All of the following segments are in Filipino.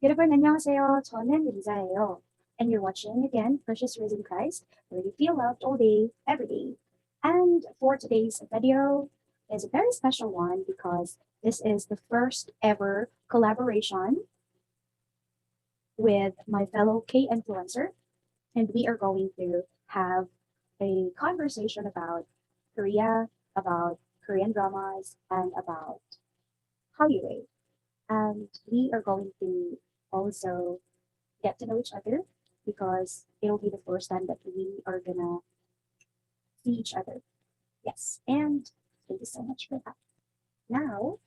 여러분 안녕하세요. 저는 리자예요. And you're watching again Precious Risen Christ, where you feel loved all day, every day. And for today's video is a very special one because this is the first ever collaboration with my fellow K influencer, and we are going to have a conversation about Korea, about Korean dramas, and about Hallyu. And we are going to also get to know each other because it'll be the first time that we are gonna see each other. Yes, and thank you so much for that. Now,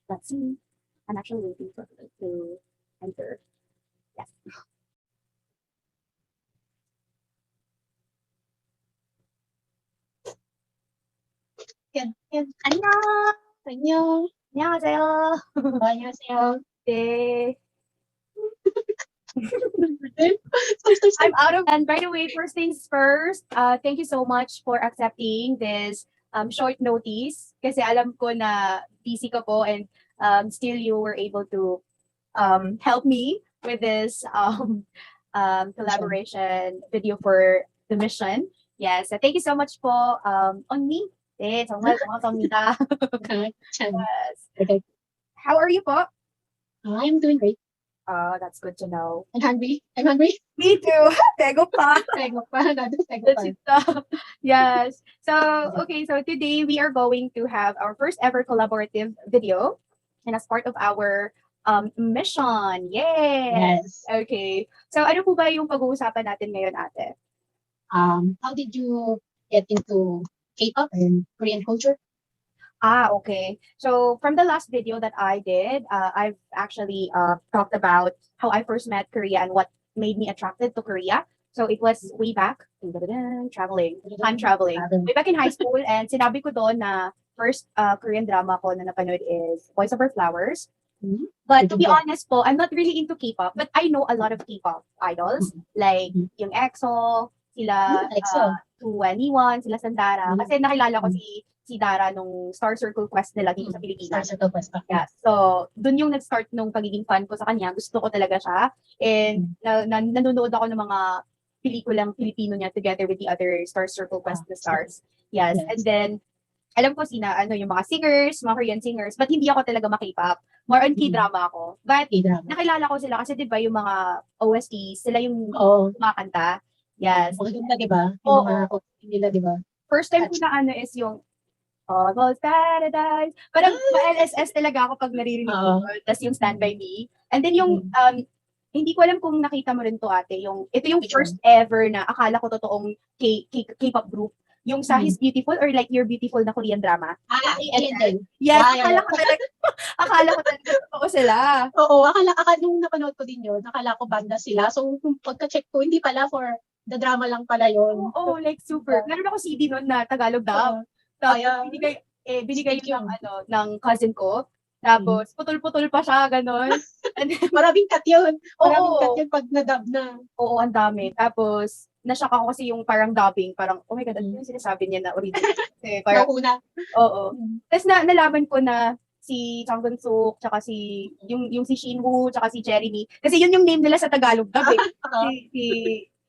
let's see. I'm actually waiting for her to enter. Yes. Yan, yan. 안녕. 안녕. 안녕하세요. 안녕하세요. 네. Stop. I'm out of. And by the way, first things first, thank you so much for accepting this short notice. Kasi alam ko na busy ka po and still you were able to help me with this collaboration video for the mission. Yes, thank you so much po. 언니, 네, 정말 고맙습니다. Yes. Okay. How are you po? I'm doing great. That's good to know. I'm hungry. I'm hungry. Me too. Tego pa. Tego pa. That's it. Yes. So, okay. So today we are going to have our first ever collaborative video, and as part of our mission. Yay! Yes. Okay. So, ano po ba yung pag-uusapan natin ngayon, ate? How did you get into K-pop and Korean culture? Okay. So from the last video that I did, I've actually talked about how I first met Korea and what made me attracted to Korea. So it was way back, traveling, time traveling. Way back in high school, and sinabi ko doon na first Korean drama ko na napanood is Boys Over Flowers. Mhm. But to be honest po, I'm not really into K-pop, but I know a lot of K-pop idols, like Mhm. yung EXO, sila EXO. 2NE1, sila Sandara. Mhm. Kasi nakilala ko si Dara nung Star Circle Quest nila dito sa Star Pilipinas. Circle Quest. Yeah. So, dun yung nag-start nung pagiging fan ko sa kanya. Gusto ko talaga siya. And nanonood ako ng mga pelikulang Filipino niya together with the other Star Circle Quest na stars. Yes. And then, alam ko yung mga singers, mga Korean singers, but hindi ako talaga ma-K-pop. More on K-drama ako. But K-drama. nakilala ko sila kasi 'di ba yung mga OSTs, sila yung Oo. kumakanta. Yes. Maganda, di ba? Yung mga OST nila, di ba? First time ko na is yung Almost Paradise. Parang ma-LSS talaga ako pag naririnig ko. Tapos yung Stand By Me. And then yung, hindi ko alam kung nakita mo rin to ate, ito yung first ever na akala ko totoong K-pop group. Yung sa He's Beautiful or Like You're Beautiful na Korean drama. ANL. Yes, akala ko talaga totoo sila. Oo, akala nung napanood ko din yun, akala ko banda sila. So, kung pagka-check ko, hindi pala for the drama lang pala yun. Oo, like super. Meron ako CD nun na Tagalog dub. Tapos binigay yun ng cousin ko. Tapos putol-putol pa siya, gano'n. Maraming cut yun. Maraming cut yun pag na-dub na. Oo, ang dami. Tapos, na-shock ako kasi yung parang dubbing, parang, oh my God, ano yung sinasabi niya na original? Kasi parang, oo. Tapos nalaman ko na si Chang Gun-suk, tsaka yung si Shinwoo, tsaka si Jeremy. Kasi yun yung name nila sa Tagalog dub eh.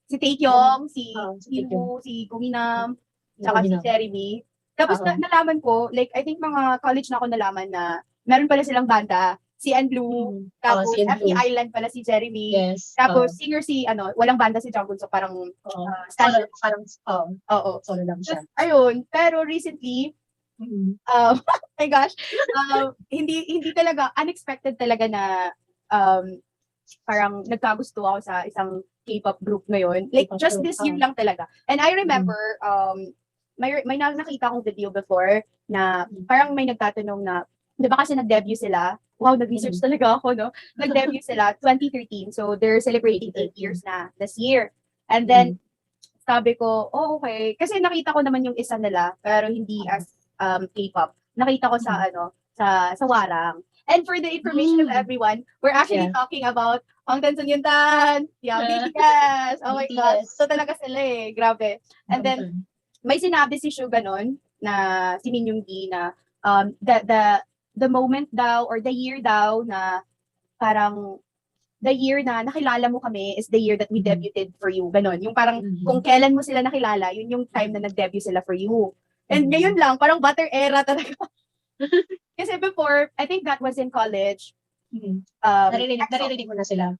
Si Taekyong, si Shinwoo, si Guminam, tsaka si Jeremy. Tapos nalaman ko, like, I think mga college na ako nalaman na meron pala silang banda. Si Blue, tapos FE Island pala si Jeremy. Yes. Tapos singer walang banda si Jungkook, so parang solo lang siya. Ayun, pero recently, oh my gosh, hindi talaga, unexpected talaga na parang nagkagusto ako sa isang K-pop group ngayon. Like, just this year lang talaga. And I remember, may nakita akong video before na parang may nagtatanong na, di ba kasi nag-debut sila? Wow, nag-research talaga ako, no? Nag-debut sila 2013. So, they're celebrating 8 years na this year. And then, sabi ko, oh, okay. Kasi nakita ko naman yung isa nila, pero hindi as K-pop. Nakita ko sa Warang. And for the information of everyone, we're actually talking about Hongtan Sunyuntan, BTS. Oh my gosh. So talaga sila eh. Grabe. And then, may sinabi si Shu ganon, na si Min Yoongi na the moment daw or the year daw na parang the year na nakilala mo kami is the year that we debuted for you. Ganon. Yung parang Mhm. kung kailan mo sila nakilala, yun yung time na nag-debut sila for you. And Mhm. ngayon lang, parang butter era talaga. Kasi before, I think that was in college. Mhm. Um, Naririnig mo na sila.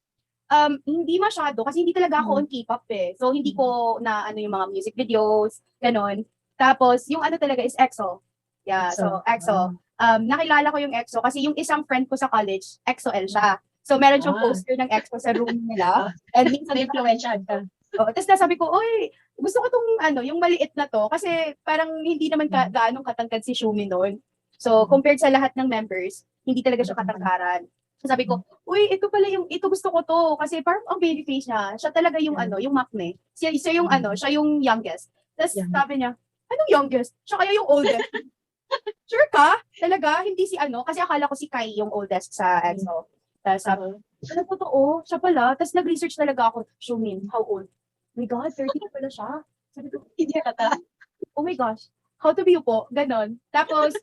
Hindi masyado kasi hindi talaga ako on K-pop eh. So hindi ko na ano yung mga music videos, ganon. Tapos yung ano talaga is EXO. Yeah, so EXO. Nakilala ko yung EXO kasi yung isang friend ko sa college, EXO-L siya. So meron siyang poster ng EXO sa room nila. And minsan May influensya ka. tapos nasabi ko, oy, gusto ko tong ano, yung maliit na to kasi parang hindi naman gaanong katangkad si Shumi noon. So compared sa lahat ng members, hindi talaga siya katangkaran. So sabi ko, uy, ito gusto ko to kasi parang ang baby face niya. Siya talaga yung ano, yung makne. Siya yung ano, siya yung youngest. Tapos sabi niya, anong youngest? Siya kaya yung oldest. Sure ka? Talaga? Hindi si ano? Kasi akala ko si Kai yung oldest sa EXO. Tapos sabi, ano po to? Oh, siya pala. Tapos nag-research talaga ako, Shumin, how old? Oh my God, 30 na pala siya. Sabi ko, Hindi ka ta. oh my gosh, how to be you po? Ganon. Tapos,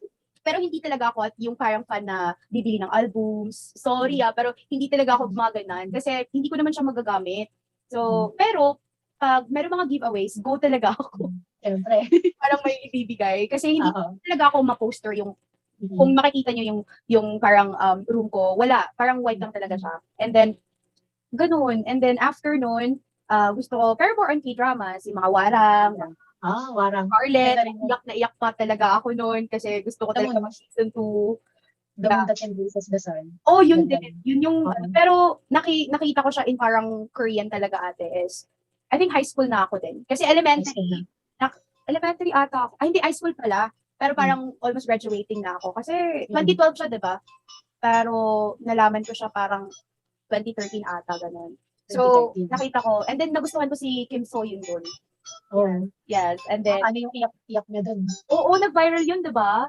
pero hindi talaga ako at yung parang fan na bibili ng albums. Sorry pero hindi talaga ako gumaganan kasi hindi ko naman siya magagamit. So, pero, pag meron mga giveaways, go talaga ako. Siyempre. Parang may ibibigay. Kasi hindi talaga ako ma-poster yung, kung makikita nyo yung parang room ko, wala. Parang white lang talaga siya. And then, ganun. And then, after nun, gusto ko, pero more on K-dramas, yung mga warang, Warang. Scarlet, iyak na iyak pa talaga ako noon kasi gusto ko talaga mag-season 2. The Moon That Embraces the Sun. Oh, yun din. Yun yung, pero nakita ko siya in parang Korean talaga ate is, I think high school na ako din. Kasi elementary ata ako. Ay, hindi, high school pala. Pero parang almost graduating na ako. Kasi 2012 siya, di ba? Pero nalaman ko siya parang 2013 ata, ganun. So, nakita ko. And then, nagustuhan ko si Kim So Yoon doon. Yes. And then, ano yung iyak niya doon? Oo, nag-viral yun, di ba?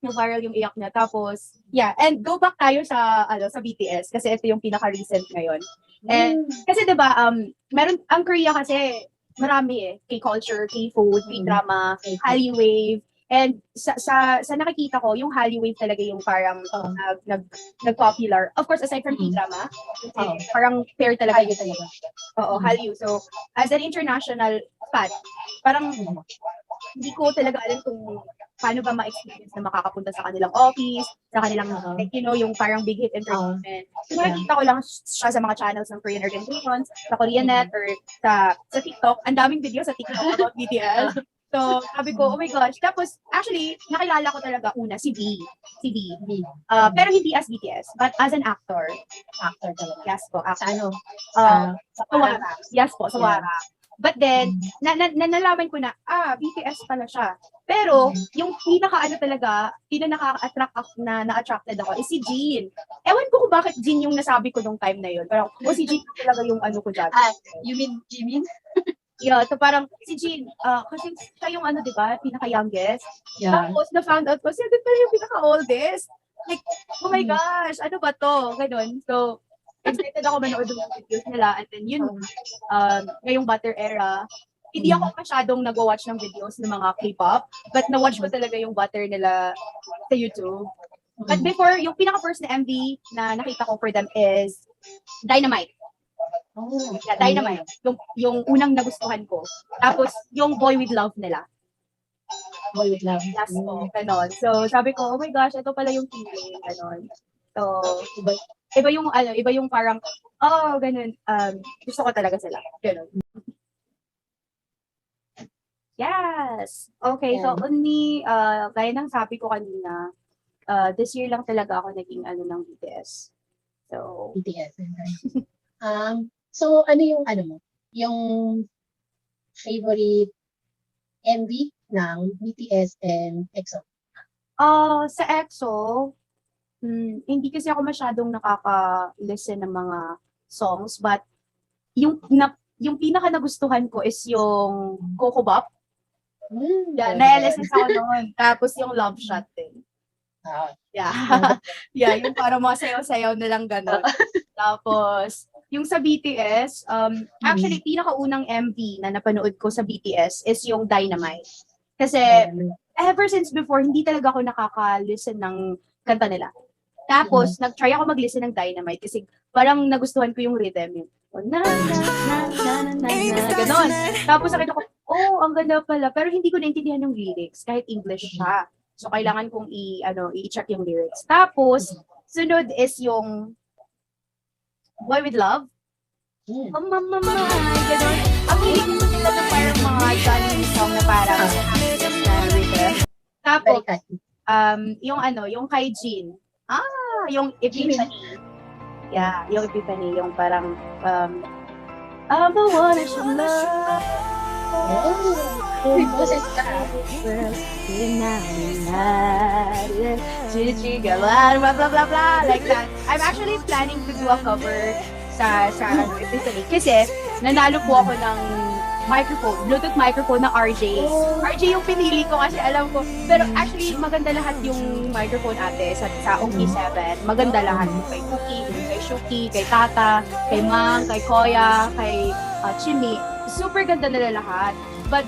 Nag-viral yung iyak niya. Tapos, yeah. And go back tayo sa BTS. Kasi ito yung pinaka-recent ngayon. And, kasi di ba, meron, ang Korea kasi, marami K-culture, K-food, K-drama, Hallyu-wave. And sa nakikita ko, yung Hallyu-wave talaga yung parang nag-popular. Of course, aside from K-drama, parang pair talaga. Hallyu talaga. Oo, Hallyu. So, as an international fan, parang hindi ko talaga alam kung paano ba ma-experience na makakapunta sa kanilang office, sa kanilang, like, yung parang big hit entertainment. So, nakikita ko lang siya sa mga channels ng Korean organizations, sa KoreaNet, or sa TikTok. Ang daming video sa TikTok about BTS. So, sabi ko, oh my gosh. Tapos, actually, nakilala ko talaga una, si V. Pero hindi as BTS, but as an actor. Actor talaga. Yes po, actor. Sa ano? Sa Wara. Yes po, sa Wara. But then, nalaman ko na, BTS pala siya. Pero, yung pinaka-attract ako na-attracted ako is si Jin. Ewan ko kung bakit Jin yung nasabi ko nung time na yun. Pero, si Jin talaga yung ano ko dyan. You mean Jimin? Yeah, so parang si Jin, kasi siya yung di ba, pinaka-youngest. Yeah. Tapos, na-found out ko, siya din pala yung pinaka-oldest. Like, oh my gosh, ano ba to? Ganon. So, excited ako manood ng videos nila. And then yun, ngayong Butter era, hindi ako masyadong nag-watch ng videos ng mga K-pop, but na-watch ko talaga yung Butter nila sa YouTube. But before, yung pinaka-first na MV na nakita ko for them is Dynamite. Yeah, Dynamite. Yung unang nagustuhan ko. Tapos, yung Boy With Love nila. Boy With Love. Yes po, ganon. So, sabi ko, oh my gosh, ito pala yung feeling, ganon. So, iba yung parang, ganun, gusto ko talaga sila, ganon. Yes! Okay, so only, gaya ng sabi ko kanina, this year lang talaga ako naging ng BTS. So, BTS. So, ano yung yung favorite MV ng BTS and EXO? Sa EXO, hindi kasi ako masyadong nakaka-listen ng mga songs, but yung pinaka nagustuhan ko is yung Coco Bop. Yeah, na-listen ako noon. Tapos yung Love Shot din. Yeah. Yeah, yung para mga sayaw-sayaw na lang gano'n. Tapos, yung sa BTS, actually, pinakaunang MV na napanood ko sa BTS is yung Dynamite. Kasi, ever since before, hindi talaga ako nakaka-listen ng kanta nila. Tapos, nag-try ako mag-listen ng Dynamite kasi parang nagustuhan ko yung rhythm. Yung, oh, na, ganon. Tapos nakita ko, oh, ang ganda pala. Pero hindi ko naintindihan yung lyrics, kahit English siya. So, kailangan kong i-check yung lyrics. Tapos, sunod is yung Boy With Love. Oh, mama, ganon. Ang hilig ko sila ng parang mga Johnny song na parang na rhythm. Tapos, yung kay Jean. Yung Epiphany. Yeah, yung Epiphany, yung parang, I'm the one that you love. Boses ka. Blah, blah, blah, blah, like that. I'm actually planning to do a cover sa Epiphany. Kasi, nanalo po ako ng Bluetooth microphone na RJ. RJ yung pinili ko kasi alam ko. Pero actually, maganda lahat yung microphone ate sa OK7. Maganda lahat. Kay Cookie, kay Shuki, kay Tata, kay Mang, kay Koya, kay Chimi. Super ganda nila lahat. But,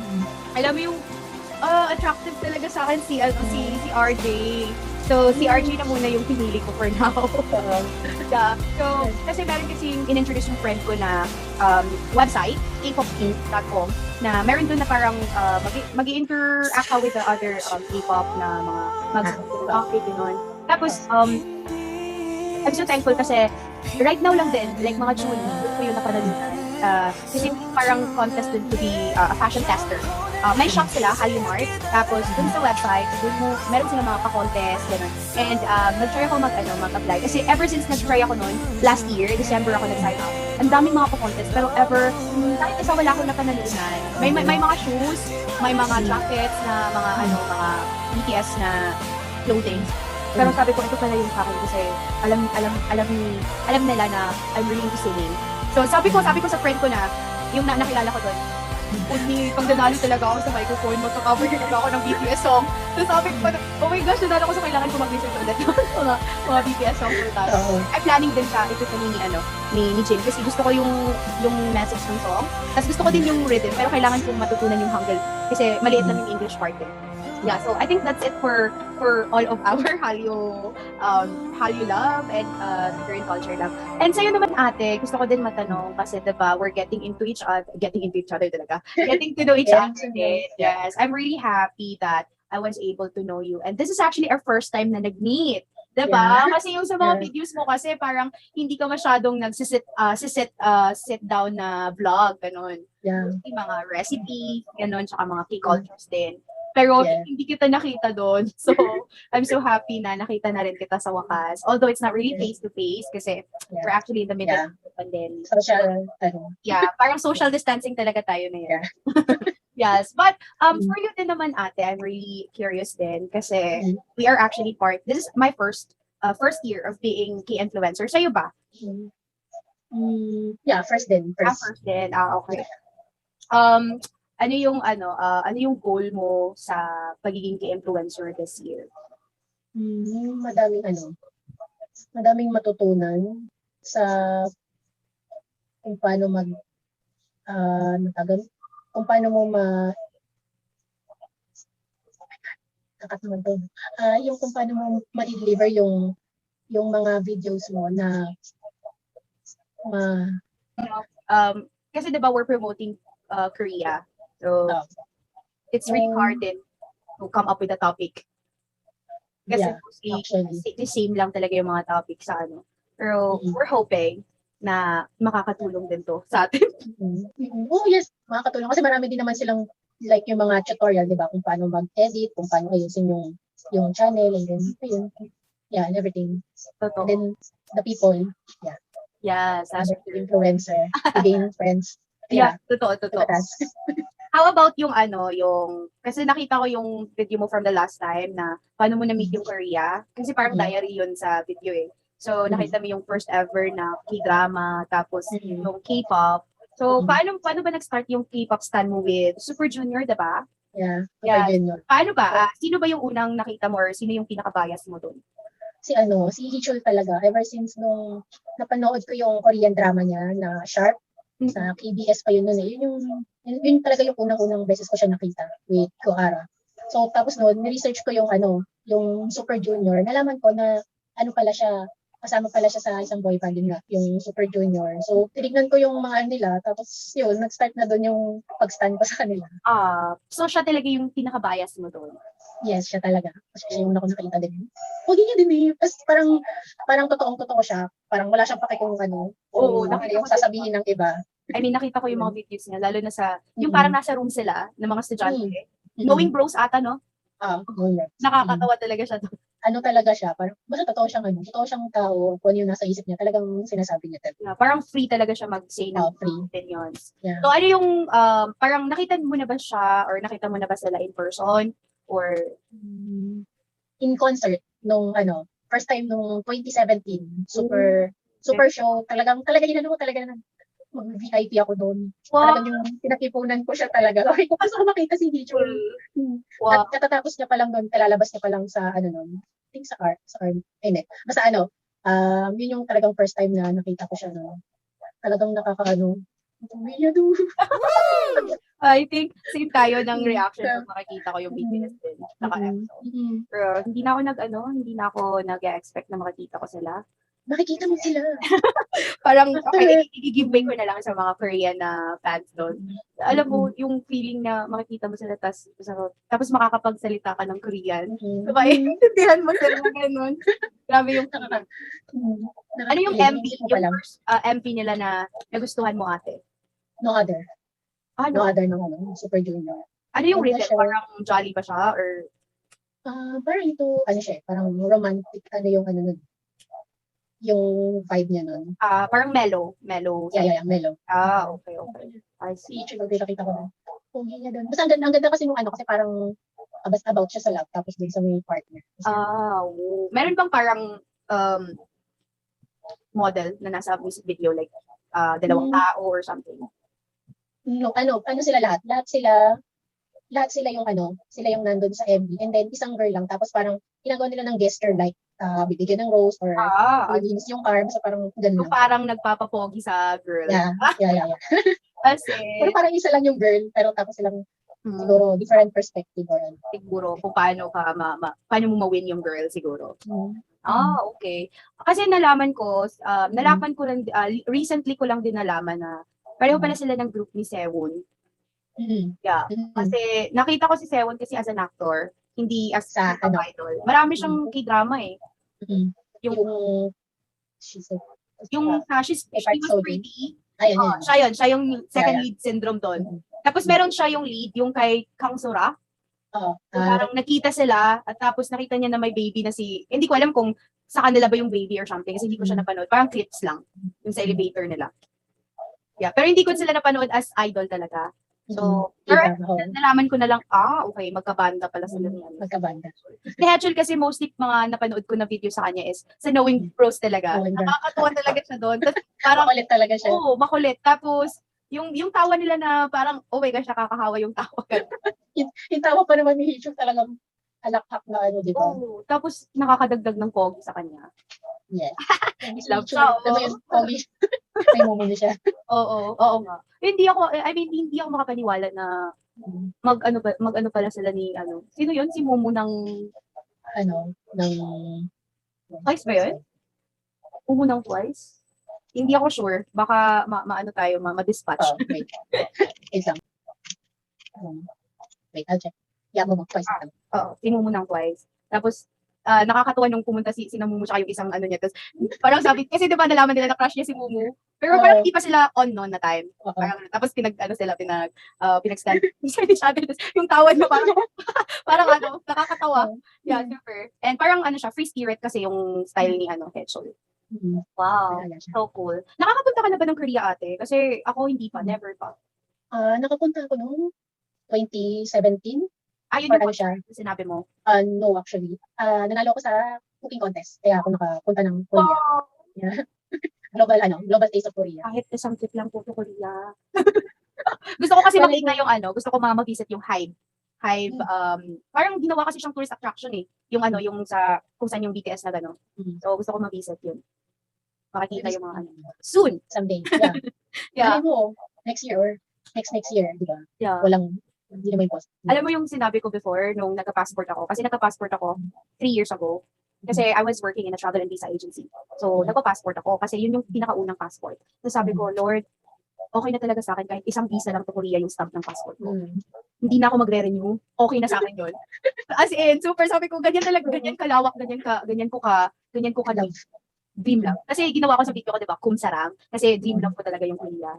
alam mo yung attractive talaga sa akin si RJ. So, si RJ na muna yung pinili ko for now. Yeah. So, kasi meron kasi in-introduce yung friend ko na website, kpopinc.com, na meron doon na parang mag-i-interact ka with the other K-pop na mga mag-outfit, gano'n. Tapos, I'm so thankful kasi right now lang din, like mga June, doon ko yung napanalunan. Kasi parang contest dun to be a fashion tester. May shop sila, Halimart. Tapos dun sa website, meron silang mga pa-contest, gano'n. And nag-try ako mag-apply. Kasi ever since nag-try ako noon, last year, December ako nag-sign up. Ang daming mga pa-contest. Pero kahit isa wala akong napanalunan. May mga shoes, may mga jackets na mga BTS na clothing. Pero sabi ko, ito pala yung sa akin kasi alam nila na I'm really into singing. So sabi ko sa friend ko na, yung nakilala ko doon, pag nanalo talaga ako sa microphone, magka-cover talaga ako ng BTS song. So sabi ko, oh my gosh, nanalo ko sa kailangan ko mag-research ulit ng mga BTS song for that. I'm planning din sa ito ni Jin kasi gusto ko yung message ng song. Tapos gusto ko din yung rhythm, pero kailangan kong matutunan yung Hangul kasi maliit lang yung English part eh. Yeah, so I think that's it for all of our Hallyu love and current culture love. And sa'yo naman ate, gusto ko din matanong kasi diba, we're getting to know each other talaga. Getting to know each other. Yes, I'm really happy that I was able to know you. And this is actually our first time na nag-meet. Diba? Yeah. Kasi yung sa mga videos mo kasi parang hindi ka masyadong sit down na vlog, ganun. Yeah. Yung mga recipe, ganun, tsaka mga K-cultures din. Pero hindi kita nakita doon. So, I'm so happy na nakita na rin kita sa wakas. Although it's not really face-to-face kasi we're actually in the middle of the pandemic. Social, parang social distancing talaga tayo na yan. Yes. But for you din naman ate, I'm really curious din kasi we are actually this is my first year of being K-influencer. Sa'yo ba? Yeah, first din. First din. Okay. Ano yung goal mo sa pagiging K-influencer this year? Madaming matutunan sa kung paano kung paano mo yung kung paano mo ma-deliver yung mga videos mo na kasi diba we're promoting Korea. So, it's really hard din to come up with a topic. Kasi the same lang talaga yung mga topic sa ano. Pero we're hoping na makakatulong din to sa atin. Oh yes, makakatulong. Kasi marami din naman silang like yung mga tutorial, di ba? Kung paano mag-edit, kung paano ayusin yung channel, and then, and everything. Totoo. And then, the people, Yes, as influencer, gain friends. Yeah, totoo. How about yung kasi nakita ko yung video mo from the last time na paano mo na-meet yung Korea. Kasi parang diary yun sa video eh. So, nakita mo yung first ever na K-drama, tapos yung K-pop. So, paano ba nag-start yung K-pop stan mo with Super Junior, diba? Yeah, Super Junior. Paano ba? Sino ba yung unang nakita mo or sino yung pinaka-bias mo doon? Si Hichul talaga. Ever since nung napanood ko yung Korean drama niya na Sharp, sa KBS pa yun nun eh. Yun talaga yung unang-unang beses ko siya nakita with Kohara. So, tapos noon, ni-research ko yung Super Junior. Nalaman ko na kasama pala siya sa isang boy band yun nga, yung Super Junior. So, tinignan ko yung mga nila, tapos yun, nag-start na doon yung pag-stand ko sa kanila. So siya talaga yung pinaka-bias mo doon. Yes, siya talaga. Kasi siya yung nakita din. Pogi niya din eh. Tapos parang totoong-totoo siya. Parang wala siyang pake kung ano. Oo, Kung ano yung sasabihin ng iba. I mean, nakita ko yung mga videos niya, lalo na sa, yung parang nasa room sila, ng mga estudyante. Knowing bros ata, no? Nakakatawa talaga siya doon. Ano talaga siya, parang basta totoo siyang tao, kung ano yung nasa isip niya, talagang sinasabi niya talaga. Yeah, parang free talaga siya mag-say ng free opinions. Yeah. So ano yung, parang nakita mo na ba siya, or nakita mo na ba sila in person? Or in concert, nung first time nung 2017, super show, talaga ginano ko talaga na mag-VIP ako doon. Talagang yung pinakipunan ko siya talaga. Okay ko kasi makita si Hichul. Wow. Katatapos niya pa lang doon, kalalabas niya pa lang sa noon. I think sa art. Hindi. Basta yun yung talagang first time na nakita ko siya noon. Talagang umiyak doon. I think same tayo ng reaction nung makikita ko yung BTS din. Pero hindi na ako nag-expect na makikita ko sila. Makikita mo sila. Parang, okay, i-giveaway ko na lang sa mga Korean na fans doon. Alam mo, yung feeling na makikita mo sila, tapos makakapagsalita ka ng Korean. So, maintindihan mo sila ganun. Grabe yung feeling. Ano yung MP? Yung first MP nila na nagustuhan mo, ate? No Other. No Other ng Super Junior. Ano yung rhythm? Parang jolly ba siya? Or parang ito, siya, parang romantic, yung vibe niya nun. Parang mellow. Yeah, mellow. Okay. I see. Si Ichigo, nakita ko na. Pogi niya dun. Basta ang ganda kasi nung kasi parang about siya sa love, tapos dun sa may partner. Meron bang parang model na nasa music video, like dalawang tao or something? No, sila lahat? Lahat sila yung nandun sa MV. And then, isang girl lang. Tapos parang, ginagawa nila ng gesture like, bibigyan ng rose or bibigyan yung arm. So parang ganun lang. Parang nagpapapogi sa girl. Yeah. Kasi, pero parang isa lang yung girl, pero tapos silang, siguro, different perspective or ano. Siguro, kung paano mo ma-win yung girl, siguro. Okay. Kasi nalaman ko rin, recently ko lang din nalaman na pareho pala sila ng group ni Sehun. Yeah. Kasi nakita ko si Sehun kasi as an actor, hindi as idol. Marami siyang K-drama eh. Yung she was pretty. Siya yung second lead syndrome doon. Tapos meron siya yung lead, yung kay Kang Sora. Parang nakita sila, at tapos nakita niya na may baby na hindi ko alam kung sa kanila ba yung baby or something, kasi hindi ko siya napanood. Parang clips lang, yung sa elevator nila. Yeah, pero hindi ko sila napanood as idol talaga. So, nalaman ko na lang, okay, magkabanda pala sila niyan. Magkabanda. Actually, kasi mostly mga napanood ko na video sa kanya is sa Knowing Bros talaga. Nakakatuwa talaga siya doon. Parang, makulit talaga siya. Oo, makulit. Tapos, yung tawa nila na parang, oh my gosh, nakakahawa yung tawa. yung tawa pa naman ni Hichuk talagang alakhak na di ba? Oo, tapos nakakadagdag ng pogi sa kanya. Yes. Love siya. Pogi. May moment siya. Oo nga. Hindi ako makapaniwala na mag-ano pala sila ni sino yun? Si Momo ng Twice ba yun? Momo ng Twice? Hindi ako sure. Baka tayo, ma-dispatch. Wait. Wait, I'll check. Yeah, Momo Twice. Si Momo ng Twice. Tapos, nakakatuwa nung pumunta si Momo tsaka yung isang niya. Tapos, parang sabi, kasi diba nalaman nila na crush niya si Momo. Pero parang hindi pa sila on noon na time. Tapos pinag-stand. Yung tawad mo parang nakakatawa. Yeah, super. And parang siya, free spirit kasi yung style ni Heechul. Wow, so cool. Nakakapunta ka na ba ng Korea, ate? Kasi ako hindi pa, never pa. Nakapunta ako noong 2017. Yun yung sinabi mo? No, actually. Nanalo ako sa cooking contest. Kaya ako nakapunta ng Korea. Wow. Yeah. Global Taste of Korea. Kahit isang trip lang po to Korea. Gusto ko kasi makita yung gusto ko mag-visit yung Hive. Parang ginawa kasi siyang tourist attraction eh. Yung yung sa kung saan yung BTS na gano'n. So gusto ko ma-visit yun. Makikita yung mga soon. Someday, yeah. Yeah. Alam mo, next year or next year, di ba? Yeah. Hindi naman impossible. Alam mo yung sinabi ko before nung nagka-passport ako, kasi nagka-passport ako 3 years ago. Kasi I was working in a travel and visa agency. So, nagpa-passport ako kasi yun yung pinakaunang passport. So, sabi ko, Lord, okay na talaga sa akin kahit isang visa lang to Korea yung stamp ng passport ko. Hindi na ako magre-renew. Okay na sa akin yun. As in, super sabi ko, ganyan talaga, ganyan kalawak, ganyan ko ka dream love. Kasi ginawa ko sa video ko, di ba, kumsarang. Kasi dream love ko talaga yung Korea.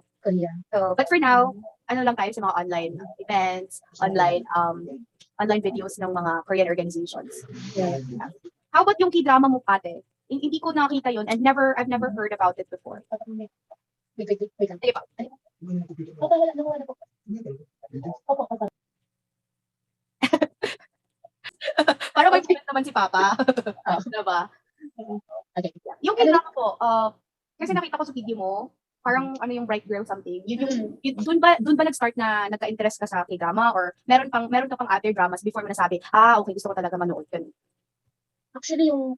So, but for now, ano lang tayo sa mga online events, online videos ng mga Korean organizations. Yeah. How about yung K-drama mo, ate? Hindi ko nakita yun and I've never heard about it before. Wait lang. Di ba? Wala po. Opo. Parang may point naman si Papa. Oh. Diba? Okay. Yung K-drama po, kasi nakita ko sa video mo, parang ano yung Bright Girl something. Doon ba nag-start na nagka-interest ka sa K-drama or meron ka pang other dramas before mo nasabi, okay, gusto ko talaga manood yun. Actually, yung,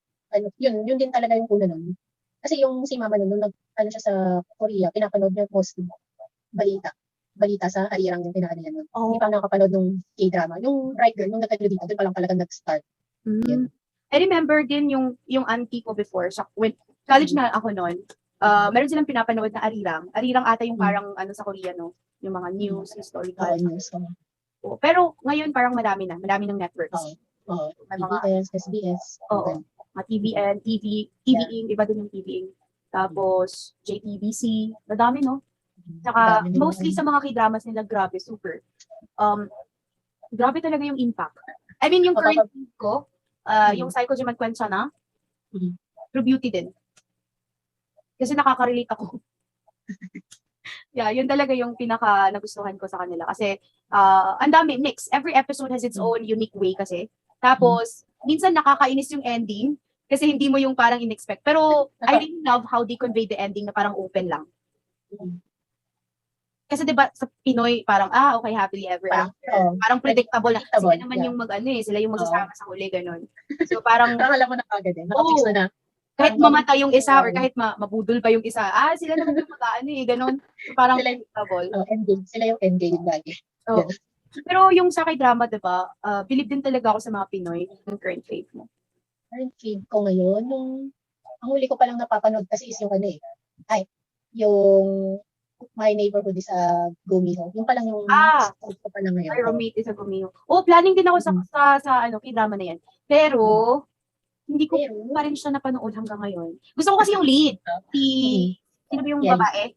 yun din talaga yung una nun. Kasi yung si Mama nun, nung siya sa Korea, pinapanood niya mostly balita sa Arirang yung pinakano niya nun. Hindi pa nakapanood ng K-drama. Yung Bright Girl, nung nagkatlo dito, doon pa lang talaga nag-start. Yun. I remember din yung auntie ko before, when college na ako noon, meron silang pinapanood na Arirang. Arirang ata yung parang sa Korea, no? Yung mga news, historical. News. Pero ngayon parang marami ng networks. May mga TVS, SBS. Mga TVN, TVing, iba din yung TVing. Tapos, JTBC, madami, no? Saka, mostly sa mga K-dramas nila, grabe, super. Grabe talaga yung impact. I mean, yung current ko, yung Psycho Jiman Kwensya na, True Beauty din. Kasi nakaka-relate ako. Yeah, yun talaga yung pinaka nagustuhan ko sa kanila. Kasi, ang dami, mix. Every episode has its own unique way kasi. Tapos, minsan nakakainis yung ending kasi hindi mo yung parang in-expect. Pero, I really love how they convey the ending na parang open lang. Kasi diba sa Pinoy, parang, okay, happily ever after. Parang predictable na. Sila naman yung sila yung magsasama sa huli, ganun. So, parang, alam mo na agad nakafix na. Kahit mamatay yung isa or kahit mabudol pa yung isa, sila naman yung ganun. So, parang predictable. Endgame. Sila yung endgame lagi. Pero yung sa K-drama, diba, believe din talaga ako sa mga Pinoy, yung current fave mo. Current fave ko ngayon, ang huli ko palang napapanood kasi is yung yung My Neighborhood is a Gumiho. Yung palang yung ko pa lang ngayon. My Roommate is a Gumiho. Planning din ako sa K-drama na yan. Pero, hindi ko pa rin siya napanood hanggang ngayon. Gusto ko kasi yung lead. Sino ba yung babae?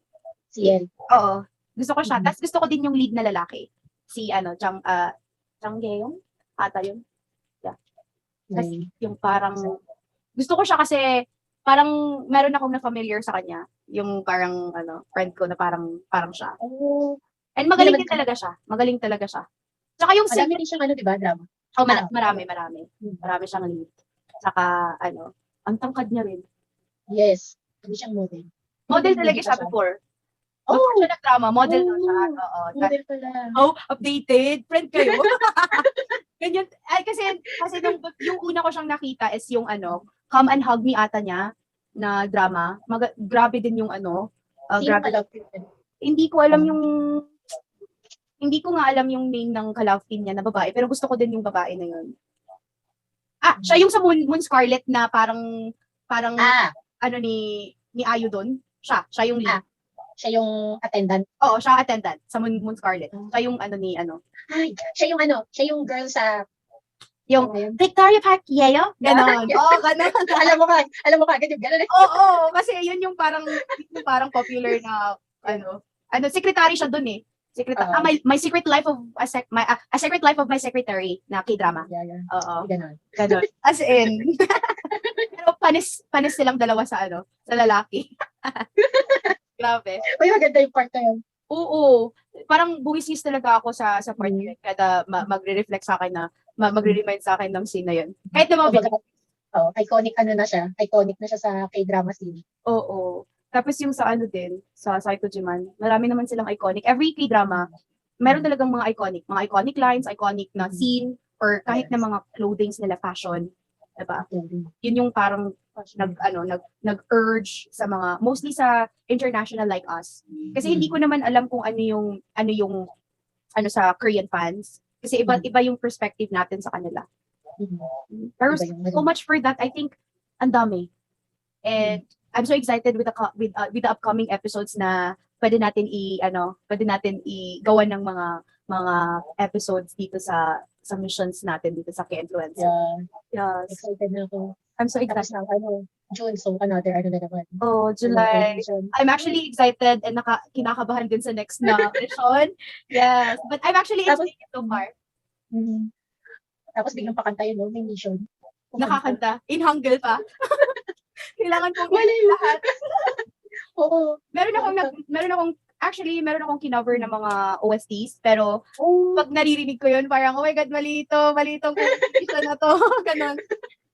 Si Yel. Oo. Gusto ko siya. Tapos gusto ko din yung lead na lalaki. Si Chang Gaeyoung? Ata yun. Yeah. Kasi yung parang, gusto ko siya kasi parang meron akong na-familiar sa kanya. Yung parang, friend ko na parang siya. And magaling din talaga siya. Magaling talaga siya. Tsaka yung madami rin siyang diba, drama? Marami. Marami siyang lead. Saka, ang tangkad niya rin. Yes. Hindi siyang model. Model talaga siya before. Before siya nag-drama, model na siya. Model pala. Updated. Friend kayo. Ganyan. Kasi yung una ko siyang nakita is yung Come and Hug Me ata niya na drama. Grabe din yung grabe. Hindi ko alam hindi ko nga alam yung name ng ka-love team niya na babae, pero gusto ko din yung babae na yun. Siya yung sa Moon Scarlet na parang ni Ayu doon. Siya yung lead. Siya yung attendant. Oo, siya attendant sa Moon Scarlet. Siya yung siya yung girl sa yung Victoria Park Yeo? Ganon. Ganon. alam mo kagad yung ganon. Oo, kasi yun yung parang popular na secretary siya doon eh. My Secret Life of a Secret Life of My Secretary na K-drama. Yeah. Oo. Ganon. As in. Pero panis silang dalawa sa lalaki. Grabe. Uy, maganda yung part na yun. Oo. Parang buwis-is talaga ako sa part yun. Kada magre-reflect sa akin na magre-remind sa akin ng scene na yun. Kahit naman iconic na siya. Iconic na siya sa K-drama scene. Oo. Tapos yung sa sa Psycho Jiman, marami naman silang iconic. Every K-drama, meron talagang mga iconic lines, iconic na scene, or kahit na mga clothings nila, fashion. Diba? Yun yung parang nag-urge sa mga, mostly sa international like us. Kasi hindi ko naman alam kung ano yung sa Korean fans. Kasi iba yung perspective natin sa kanila. Pero Iba yung so much for that. I think ang dami. And I'm so excited with with the upcoming episodes na pwede natin gawa ng mga episodes dito sa missions natin dito sa K-Influencer. Yeah, Yes. excited na ako. I'm so Tapos excited. na, June, so another na naman. Oh, July. Mission. I'm actually excited and kinakabahan din sa next na mission. Yes. But I'm actually Tapos- excited so far. Tapos biglang pakanta yun, no? May mission. Nakakanta. In Hangul pa. Kailangan kong Wala i- yun. lahat. Oo. Meron akong kinover ng mga OSTs, pero Oh, pag naririnig ko yun, parang, oh my God, mali itong composition na to. Ganon.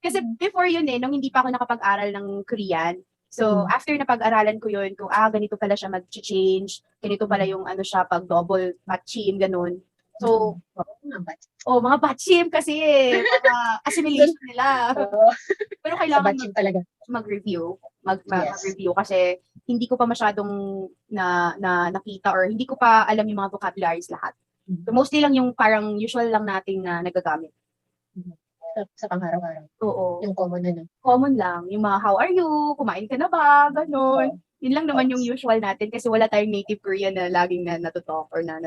Kasi before yun nung hindi pa ako nakapag-aral ng Korean. So, after napag-aralan ko yun, kung ganito pala siya mag-change, ganito pala yung siya pag double matchim, ganun. So, mga batchim kasi mga assimilation nila. Pero sa kailangan batching talaga. mag-review, Yes. mag-review kasi hindi ko pa masyadong nakita or hindi ko pa alam yung mga vocabularies lahat. So mostly lang yung parang usual lang nating na nagagamit. Sa pang-araw-araw. Oo. Yung common na, no? Common lang. Yung mga how are you? Kumain ka na ba? Ganon. Yun lang naman yung usual natin kasi wala tayong native Korean na laging natutalk or na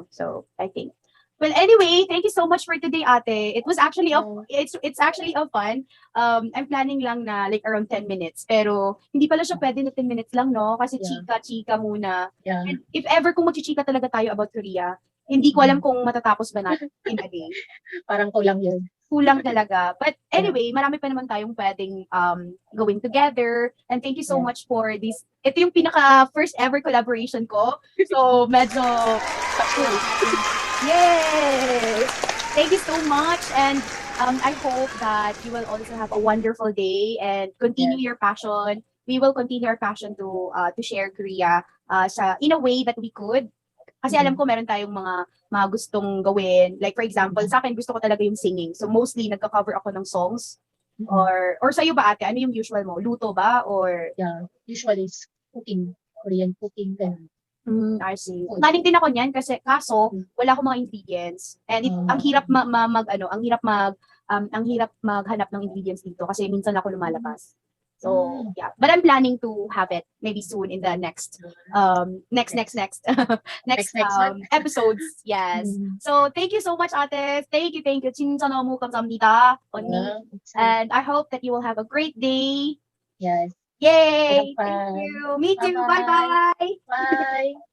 So, I think. Well, anyway, thank you so much for today, ate. It was actually it's actually a fun. I'm planning lang na like around 10 minutes. Pero hindi pala siya pwede na 10 minutes lang, no? Kasi chika muna. Yeah. And if ever kung magchichika talaga tayo about Korea, hindi ko alam kung matatapos ba natin in a day. Parang kulang yun. Kulang talaga. But anyway, marami pa naman tayong pwedeng going together. And thank you so much for this. Ito yung pinaka first ever collaboration ko. So, medyo yay! Thank you so much. And I hope that you will also have a wonderful day and continue your passion. We will continue our passion to share Korea in a way that we could. Kasi alam ko meron tayong mga gustong gawin. Like for example, sa akin gusto ko talaga yung singing. So mostly nagka-cover ako ng songs. Or sa'yo ba ate, ano yung usual mo? Luto ba? Or Yeah, usually it's cooking, Korean cooking. I see. Galing din ako niyan kasi kaso wala akong mga ingredients. And ang hirap ang hirap maghanap ng ingredients dito kasi minsan ako lumalabas. So, yeah. But I'm planning to have it maybe soon in the next episodes. Yes. So, thank you so much, ate. Thank you. 진짜 너무 감사합니다. 언니. And I hope that you will have a great day. Yes. Yay! Have fun. Thank you. Me too. Bye-bye. Bye-bye. Bye.